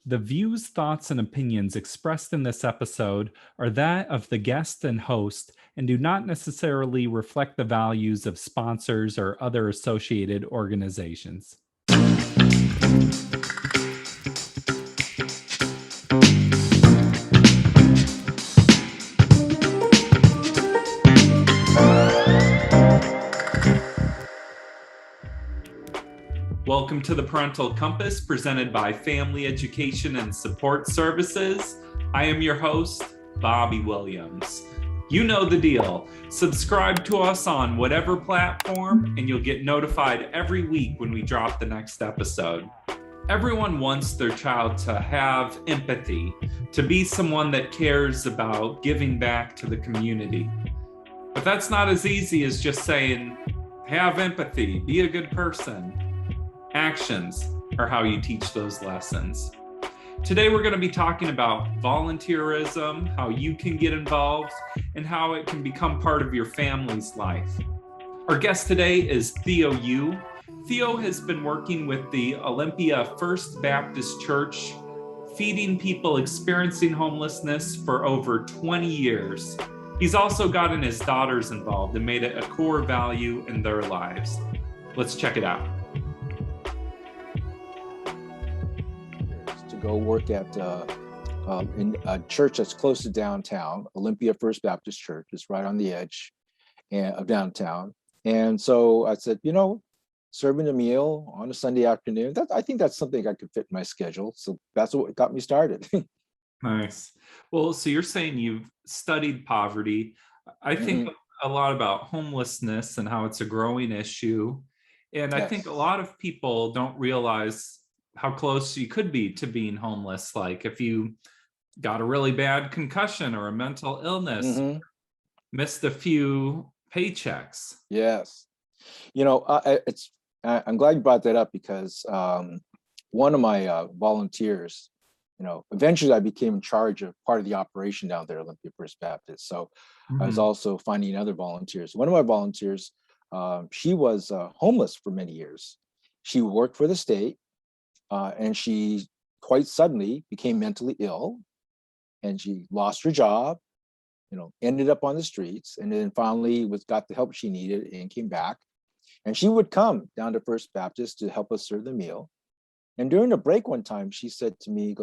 The views, thoughts, and opinions expressed in this episode are that of the guest and host and do not necessarily reflect the values of sponsors or other associated organizations. Welcome to the Parental Compass presented by Family Education and Support Services. I am your host, Bobby Williams. You know the deal. Subscribe to us on whatever platform and you'll get notified every week when we drop the next episode. Everyone wants their child to have empathy, to be someone that cares about giving back to the community. But that's not as easy as just saying, have empathy, be a good person. Actions are how you teach those lessons. Today, we're going to be talking about volunteerism, how you can get involved, and how it can become part of your family's life. Our guest today is Theo Yu. Theo has been working with the Olympia First Baptist Church, feeding people experiencing homelessness for over 20 years. He's also gotten his daughters involved and made it a core value in their lives. Let's check it out. Go work at in a church that's close to downtown. Olympia First Baptist Church is right on the edge of downtown. And so I said, serving a meal on a Sunday afternoon, I think that's something I could fit in my schedule. So that's what got me started. Nice. Well, so you're saying you've studied poverty. I think a lot about homelessness and how it's a growing issue. And I think a lot of people don't realize how close you could be to being homeless. Like if you got a really bad concussion or a mental illness, missed a few paychecks. Yes. I'm glad you brought that up because one of my volunteers, eventually I became in charge of part of the operation down there at Olympia First Baptist. So I was also finding other volunteers. One of my volunteers, she was homeless for many years. She worked for the state. And she quite suddenly became mentally ill and she lost her job, ended up on the streets, and then finally got the help she needed and came back. And she would come down to First Baptist to help us serve the meal. And during the break one time, she said to me,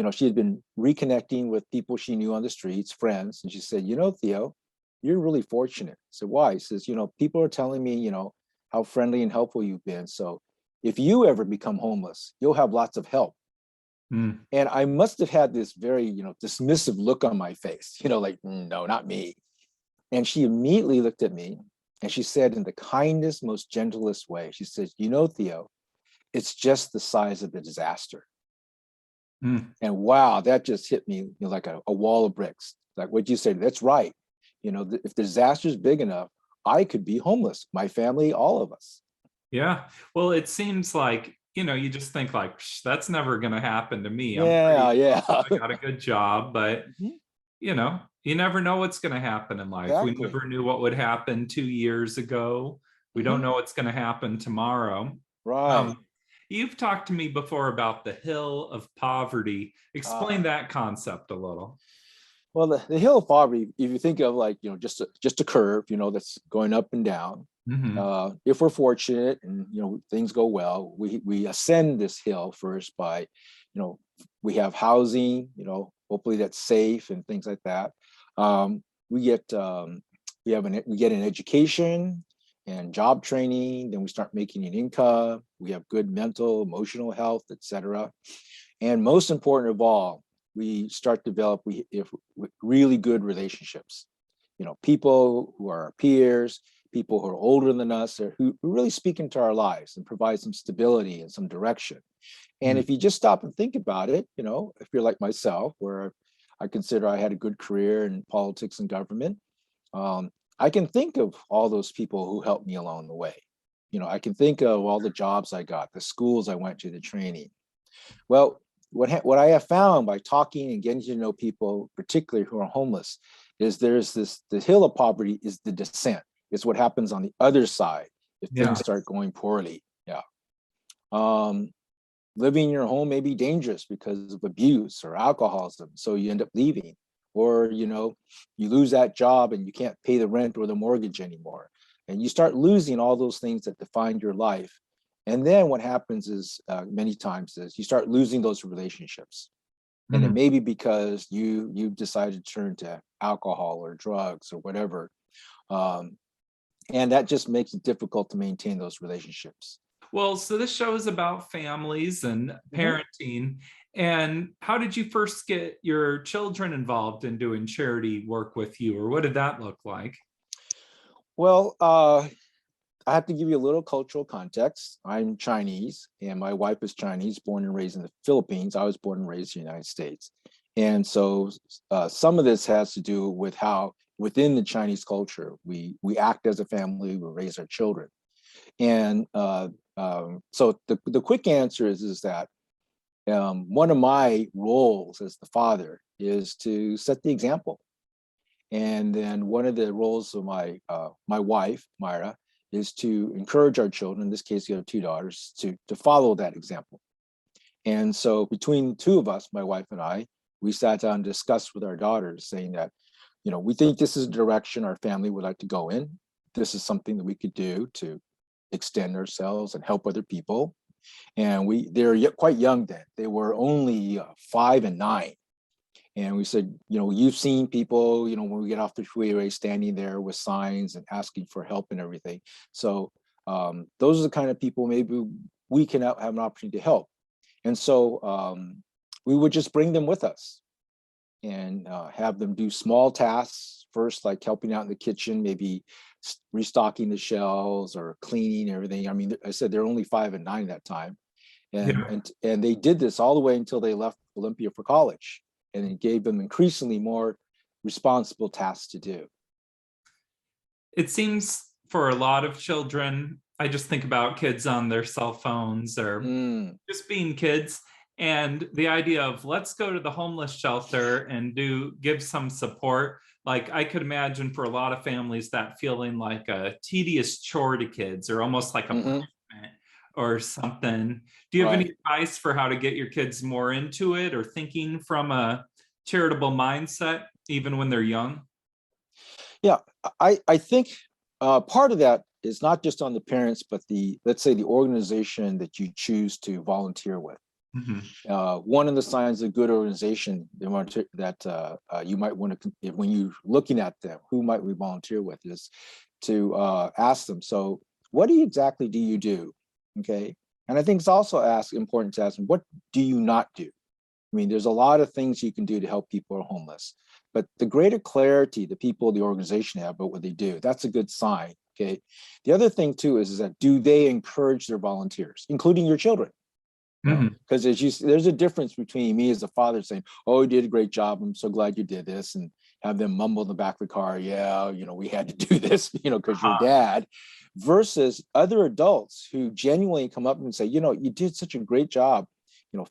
she had been reconnecting with people she knew on the streets, friends. And she said, Theo, you're really fortunate. I said, why? He says, people are telling me, how friendly and helpful you've been. So if you ever become homeless, you'll have lots of help. And I must have had this very, dismissive look on my face, like, no, not me. And she immediately looked at me and she said in the kindest, most gentlest way, she said, Theo, it's just the size of the disaster. And wow, that just hit me like a wall of bricks. Like what you said, that's right. If the disaster is big enough, I could be homeless, my family, all of us. Yeah. Well, it seems like, you just think like, that's never going to happen to me. Yeah. I got a good job, but you never know what's going to happen in life. Exactly. We never knew what would happen 2 years ago. We don't know what's going to happen tomorrow. Right. You've talked to me before about the hill of poverty. Explain that concept a little. Well, the hill of poverty, if you think of like, just a curve, that's going up and down. If we're fortunate and things go well, we ascend this hill first by, we have housing, hopefully that's safe and things like that. We get an education and job training. Then we start making an income. We have good mental, emotional health, etc. And most important of all, we start to develop really good relationships. People who are our peers, people who are older than us, who really speak into our lives and provide some stability and some direction. And if you just stop and think about it, if you're like myself, where I consider I had a good career in politics and government, I can think of all those people who helped me along the way. I can think of all the jobs I got, the schools I went to, the training. Well, what I have found by talking and getting to know people, particularly who are homeless, is the hill of poverty is the descent. It's what happens on the other side if things start going poorly. Yeah. living in your home may be dangerous because of abuse or alcoholism, so you end up leaving. Or, you lose that job and you can't pay the rent or the mortgage anymore. And you start losing all those things that defined your life. And then what happens is many times is you start losing those relationships. And it Mhm. may be because you decided to turn to alcohol or drugs or whatever. Um, and that just makes it difficult to maintain those relationships. Well, so this show is about families and Mhm. parenting. And how did you first get your children involved in doing charity work with you, or what did that look like? Well, I have to give you a little cultural context. I'm Chinese and my wife is Chinese, born and raised in the Philippines. I was born and raised in the United States. And so some of this has to do with how within the Chinese culture, we act as a family, we raise our children. And so the quick answer is that one of my roles as the father is to set the example. And then one of the roles of my wife, Myra, is to encourage our children, in this case, we have two daughters, to follow that example. And so between the two of us, my wife and I, we sat down and discussed with our daughters saying that, we think this is the direction our family would like to go in. This is something that we could do to extend ourselves and help other people. And they're quite young then. They were only 5 and 9. And we said, you've seen people, when we get off the freeway, standing there with signs and asking for help and everything. So those are the kind of people maybe we can have an opportunity to help. And so we would just bring them with us and have them do small tasks first, like helping out in the kitchen, maybe restocking the shelves or cleaning everything. I mean, I said they're only 5 and 9 at that time. And, Yeah. and they did this all the way until they left Olympia for college. And it gave them increasingly more responsible tasks to do. It seems for a lot of children, I just think about kids on their cell phones or Mm, just being kids. And the idea of let's go to the homeless shelter and give some support. Like I could imagine for a lot of families that feeling like a tedious chore to kids or almost like a hmm punishment or something. Do you have any right. advice for how to get your kids more into it or thinking from a charitable mindset, even when they're young? Yeah, I think part of that is not just on the parents, but let's say the organization that you choose to volunteer with. Mhm. One of the signs of good organization that you might want to, when you're looking at them, who might we volunteer with, is to ask them, so what exactly do you do? Okay. And I think it's also important to ask them, what do you not do? I mean, there's a lot of things you can do to help people who are homeless, but the greater clarity the people of the organization have about what they do, that's a good sign. Okay. The other thing too is that do they encourage their volunteers, including your children? Mhm. Because there's a difference between me as a father saying, "Oh, you did a great job. I'm so glad you did this," and have them mumble in the back of the car, "Yeah, we had to do this, because you're Uh-huh. dad," versus other adults who genuinely come up and say, "You did such a great job,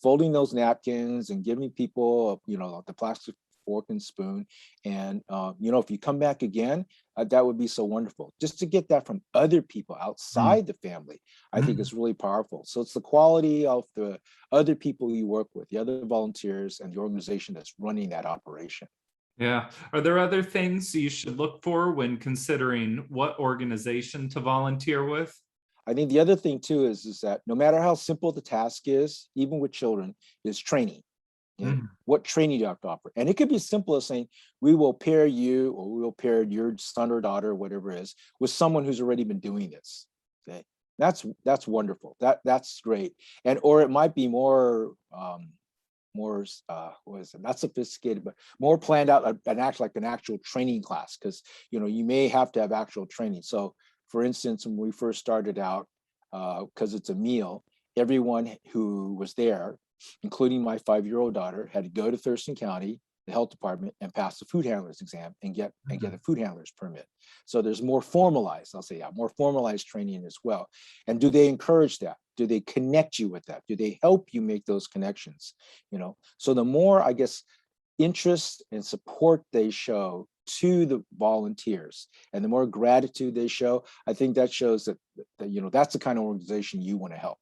folding those napkins and giving people, the plastic fork and spoon, and if you come back again, that would be so wonderful." Just to get that from other people outside the family, I think Mhm. is really powerful. So it's the quality of the other people you work with, the other volunteers, and the organization that's running that operation. Yeah. Are there other things you should look for when considering what organization to volunteer with? I think the other thing too is that no matter how simple the task is, even with children, is training. Okay? Mhm. What training do you have to offer? And it could be as simple as saying, we will pair you or we will pair your son or daughter, or whatever it is, with someone who's already been doing this. Okay. That's wonderful. That's great. And or it might be more what is it, not sophisticated, but more planned out, an actual training class, because you may have to have actual training. So for instance, when we first started out, because it's a meal, everyone who was there, including my 5-year-old daughter, had to go to Thurston County, the health department, and pass the food handler's exam and get a Mhm. food handler's permit. So there's more formalized, I'll say, yeah, more formalized training as well. And do they encourage that? Do they connect you with that? Do they help you make those connections? So the more, I guess, interest and support they show to the volunteers and the more gratitude they show, I think that shows that that's the kind of organization you want to help.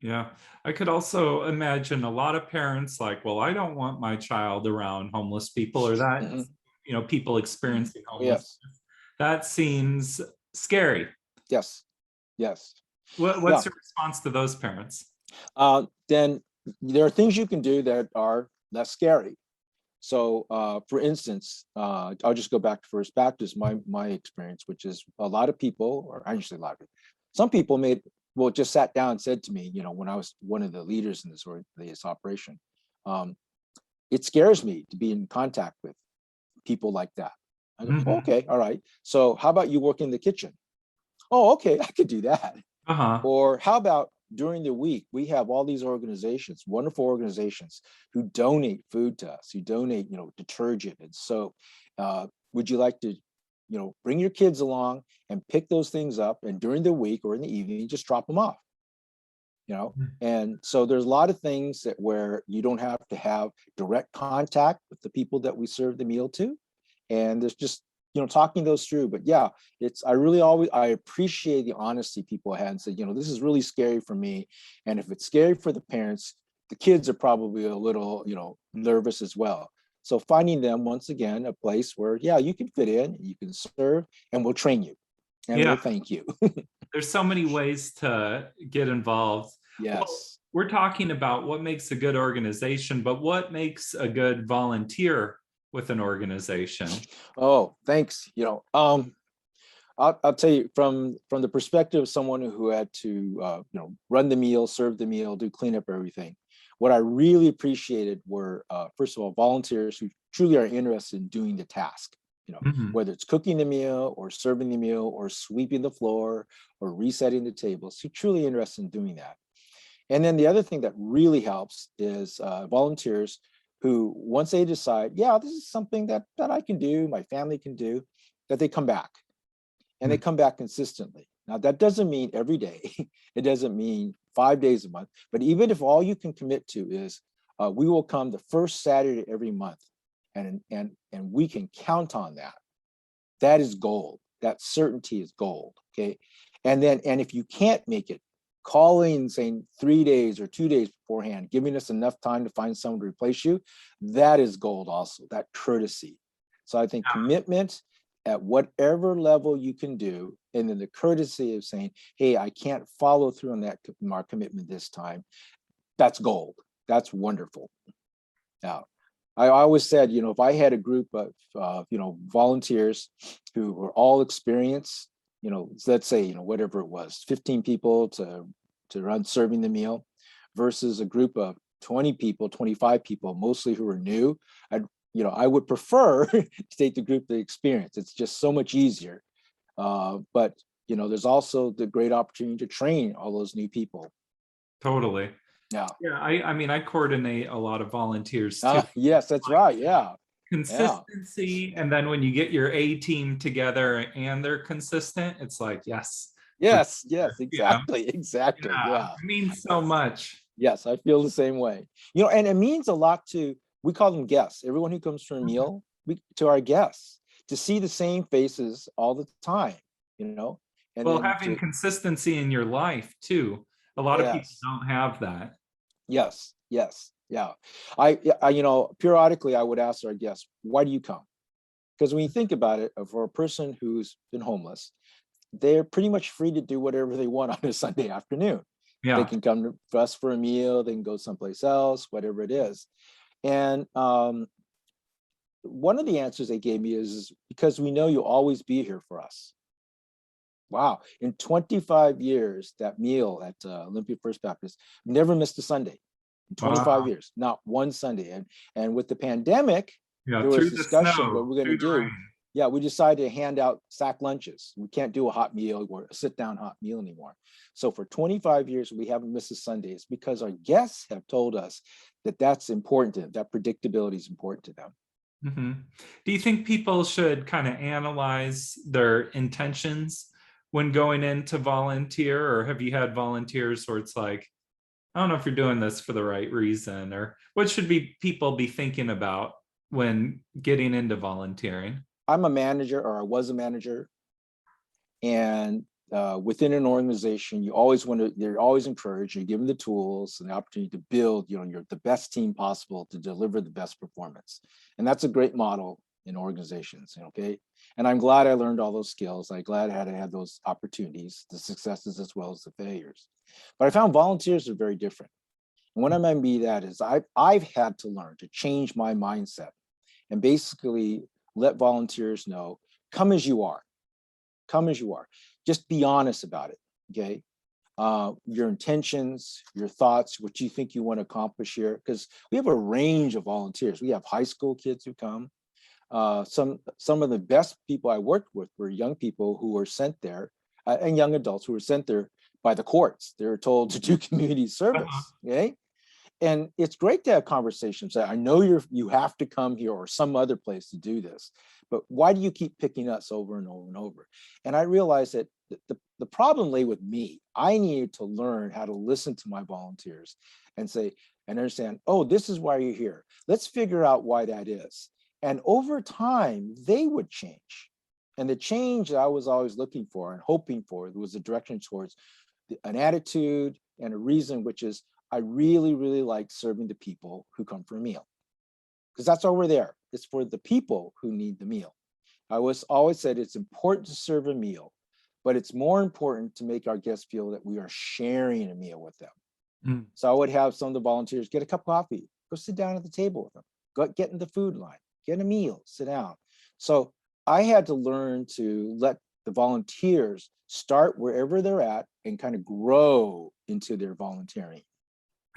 Yeah. I could also imagine a lot of parents like, well, I don't want my child around homeless people or that, Hmm. people experiencing homelessness. Yes, That seems scary. yes, yes. Yeah. What's your response to those parents? Then there are things you can do that are less scary. So, for instance, I'll just go back to First Baptist, my experience, which is a lot of people, or I usually a lot of people, some people just sat down and said to me, when I was one of the leaders in this operation, um, it scares me to be in contact with people like that. I go, "Oh, Mhm. okay, all right. So how about you work in the kitchen? Oh, okay, I could do that. Uh-huh. Or how about during the week, we have all these organizations, wonderful organizations who donate food to us, who donate, detergent and soap. Would you like to, bring your kids along and pick those things up and during the week or in the evening, just drop them off, you know? And so there's a lot of things that where you don't have to have direct contact with the people that we serve the meal to. And there's just, talking those through. But yeah, I appreciate the honesty people had and said, this is really scary for me. And if it's scary for the parents, the kids are probably a little, nervous as well. So finding them once again, a place where, yeah, you can fit in, you can serve, and we'll train you and we'll Yeah. thank you. There's so many ways to get involved. Well, Yes. we're talking about what makes a good organization, but what makes a good volunteer with an organization? Oh, thanks. I'll tell you from the perspective of someone who had to run the meal, serve the meal, do clean up everything. What I really appreciated were first of all volunteers who truly are interested in doing the task. Mhm. Whether it's cooking the meal or serving the meal or sweeping the floor or resetting the tables, who truly interested in doing that. And then the other thing that really helps is volunteers who, once they decide, yeah, this is something that I can do, my family can do, that they come back and they come back consistently. Now, that doesn't mean every day. It doesn't mean 5 days a month. But even if all you can commit to is we will come the first Saturday every month, and we can count on that. That is gold. That certainty is gold. Okay. And if you can't make it, calling saying 3 days or 2 days beforehand, giving us enough time to find someone to replace you, that is gold also, that courtesy. So I think commitment at whatever level you can do, and then the courtesy of saying, hey, I can't follow through on that my commitment this time, that's gold. That's wonderful. Now, I always said, if I had a group of, volunteers who were all experienced, let's say, whatever it was, 15 people to run serving the meal versus a group of 20 people, 25 people, mostly who are new, I would prefer to take the group the experience. It's just so much easier. But, there's also the great opportunity to train all those new people. Totally. Yeah. Yeah, I mean, I coordinate a lot of volunteers too. Yes, that's right. Yeah. Yeah. Consistency, and then when you get your A team together and they're consistent, it's like, yes, we're Yes, together, yes, exactly, exactly. Yeah, Yeah. it means so much. Yes, I feel the same way. And it means a lot to, we call them guests. Everyone who comes for a meal, to our guests, to see the same faces all the time, and Well, then having consistency in your life too. A lot of people yes, don't have that. yes, yes, yeah. Periodically I would ask our guests, why do you come? Because when you think about it, for a person who's been homeless, they're pretty much free to do whatever they want on a Sunday afternoon. They Yeah. can come to us for a meal, they can go someplace else, whatever it is. And one of the answers they gave me is because we know you'll always be here for us. Wow. In 25 years, that meal at Olympia First Baptist never missed a Sunday. In 25 Wow. years, not one Sunday. And with the pandemic, Yeah. there was Through the discussion what snow, we're going to through the do. rain. Yeah, we decided to hand out sack lunches. We can't do a hot meal or a sit down hot meal anymore. So for 25 years, we haven't missed a Sunday. It's because our guests have told us that that's important to them, that predictability is important to them. Mhm. Do you think people should kind of analyze their intentions when going in to volunteer, or have you had volunteers where it's like, I don't know if you're doing this for the right reason, or what should be people be thinking about when getting into volunteering? I'm a manager, or I was a manager, and within an organization, you always want to, they're always encouraged, you give them the tools and the opportunity to build, the best team possible to deliver the best performance. And that's a great model in organizations, okay? And I'm glad I learned all those skills. I'm glad I had those opportunities, the successes as well as the failures. But I found volunteers are very different. And what I mean by that is I've had to learn to change my mindset and basically let volunteers know, come as you are. Come as you are. Just be honest about it, okay? Your intentions, your thoughts, what you think you want to accomplish here, because we have a range of volunteers. We have high school kids who come. Some of the best people I worked with were young people who were sent there, and young adults who were sent there by the courts. They were told to do community service, okay? And it's great to have conversations. I know you have to come here or some other place to do this, but why do you keep picking us over and over and over? And I realized that the problem lay with me. I needed to learn how to listen to my volunteers and say, and understand, oh, this is why you're here. Let's figure out why that is. And over time, they would change. And the change that I was always looking for and hoping for was a direction towards an attitude and a reason, which is, I really, really like serving the people who come for a meal, because that's why we're there. It's for the people who need the meal. I always said it's important to serve a meal, but it's more important to make our guests feel that we are sharing a meal with them. Mm. So I would have some of the volunteers get a cup of coffee, go sit down at the table with them, go get in the food line, get a meal, sit down. So I had to learn to let the volunteers start wherever they're at and kind of grow into their volunteering.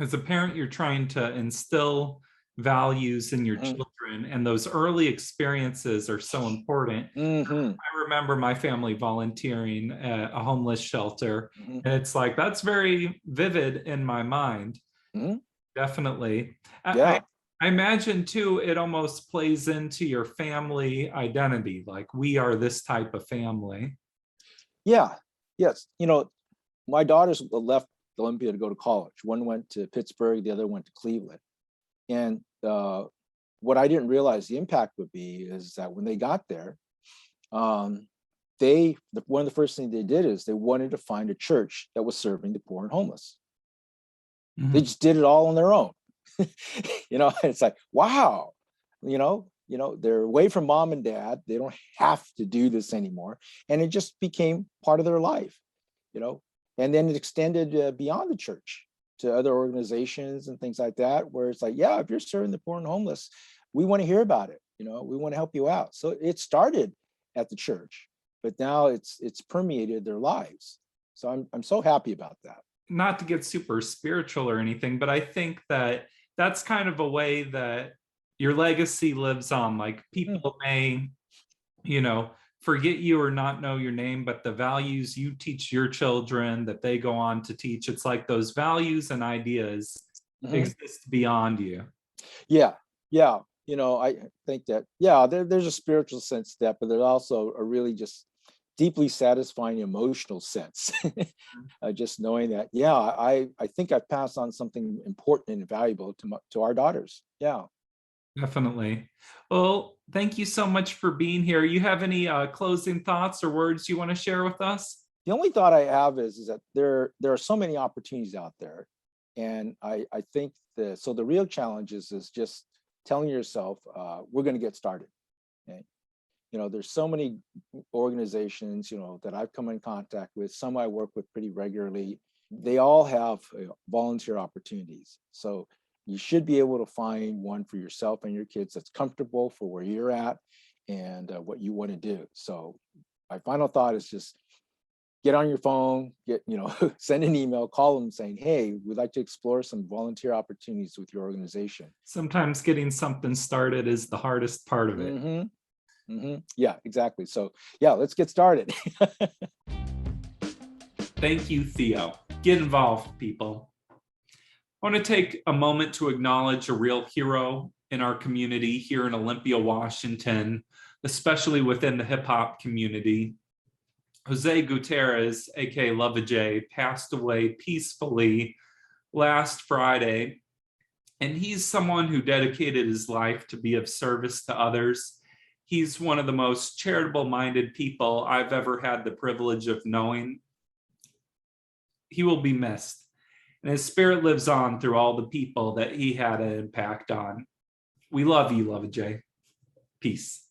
As a parent, you're trying to instill values in your children, and those early experiences are so important. I remember my family volunteering at a homeless shelter, and it's like, that's very vivid in my mind. Definitely. Yeah. I imagine too, it almost plays into your family identity, like we are this type of family. Yeah. Yes. My daughters left Olympia to go to college. One went to Pittsburgh, the other went to Cleveland. And what I didn't realize the impact would be is that when they got there, one of the first things they did is they wanted to find a church that was serving the poor and homeless. They just did it all on their own. It's like, wow, they're away from mom and dad. They don't have to do this anymore. And it just became part of their life, and then it extended beyond the church to other organizations and things like that, where it's like, yeah, if you're serving the poor and homeless, we want to hear about it. We want to help you out. So it started at the church, but now it's permeated their lives. So I'm so happy about that. Not to get super spiritual or anything, but I think that that's kind of a way that your legacy lives on. Like people may, forget you or not know your name, but the values you teach your children that they go on to teach, it's like those values and ideas exist beyond you. Yeah. I think that, there's a spiritual sense to that, but there's also a really just deeply satisfying emotional sense. Just knowing that, I think I've passed on something important and valuable to our daughters. Yeah. Definitely. Well, thank you so much for being here. You have any closing thoughts or words you want to share with us? The only thought I have is that there are so many opportunities out there. And I think the real challenge is just telling yourself, we're going to get started. Okay? There's so many organizations, that I've come in contact with. Some I work with pretty regularly. They all have volunteer opportunities. So you should be able to find one for yourself and your kids that's comfortable for where you're at and what you want to do. So my final thought is just get on your phone, send an email, call them saying, hey, we'd like to explore some volunteer opportunities with your organization. Sometimes getting something started is the hardest part of it. Yeah, exactly. So let's get started. Thank you, Theo. Get involved, people. I want to take a moment to acknowledge a real hero in our community here in Olympia, Washington, especially within the hip hop community. Jose Gutierrez, aka Lova J, passed away peacefully last Friday. And he's someone who dedicated his life to be of service to others. He's one of the most charitable-minded people I've ever had the privilege of knowing. he will be missed, and his spirit lives on through all the people that he had an impact on. We love you, Love J. Peace.